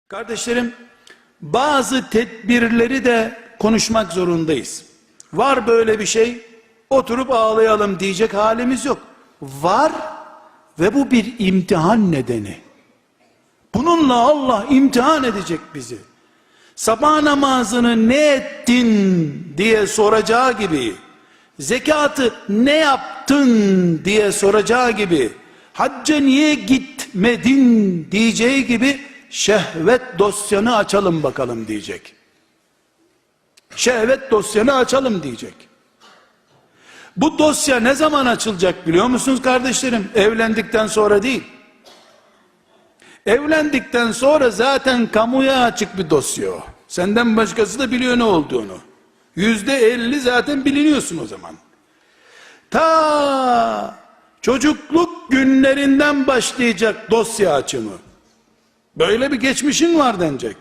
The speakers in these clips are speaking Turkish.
Kardeşlerim, bazı tedbirleri de konuşmak zorundayız. Var böyle bir şey, oturup ağlayalım diyecek halimiz yok. Var ve bu bir imtihan nedeni. Bununla Allah imtihan edecek bizi. Sabah namazını ne ettin diye soracağı gibi, zekatı ne yaptın diye soracağı gibi, hacca niye gitmedin diyeceği gibi, şehvet dosyanı açalım bakalım diyecek. Şehvet dosyanı açalım diyecek. Bu dosya ne zaman açılacak biliyor musunuz kardeşlerim? Evlendikten sonra değil. Evlendikten sonra zaten kamuya açık bir dosya o. Senden başkası da biliyor ne olduğunu. %50 zaten biliniyorsun o zaman. Ta çocukluk günlerinden başlayacak dosya açımı. Böyle bir geçmişin var denecek.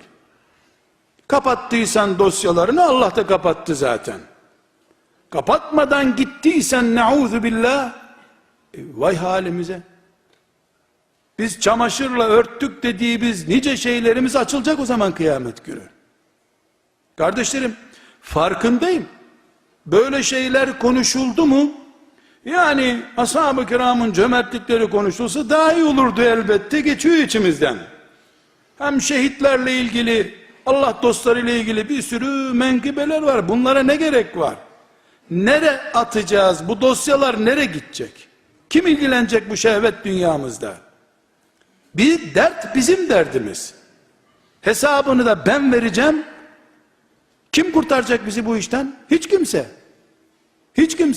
Kapattıysan dosyalarını Allah da kapattı zaten. Kapatmadan gittiysen ne'ûzu billah, vay halimize. Biz çamaşırla örttük dediğimiz nice şeylerimiz açılacak o zaman kıyamet günü. Kardeşlerim, farkındayım. Böyle şeyler konuşuldu mu? Yani ashab-ı kiramın cömertlikleri konuşulsa daha iyi olurdu elbette, geçiyor içimizden. Hem şehitlerle ilgili, Allah dostlarıyla ilgili bir sürü menkıbeler var. Bunlara ne gerek var? Nere atacağız? Bu dosyalar nereye gidecek? Kim ilgilenecek bu şehvet dünyamızda? Bir dert bizim derdimiz. Hesabını da ben vereceğim. Kim kurtaracak bizi bu işten? Hiç kimse. Hiç kimse.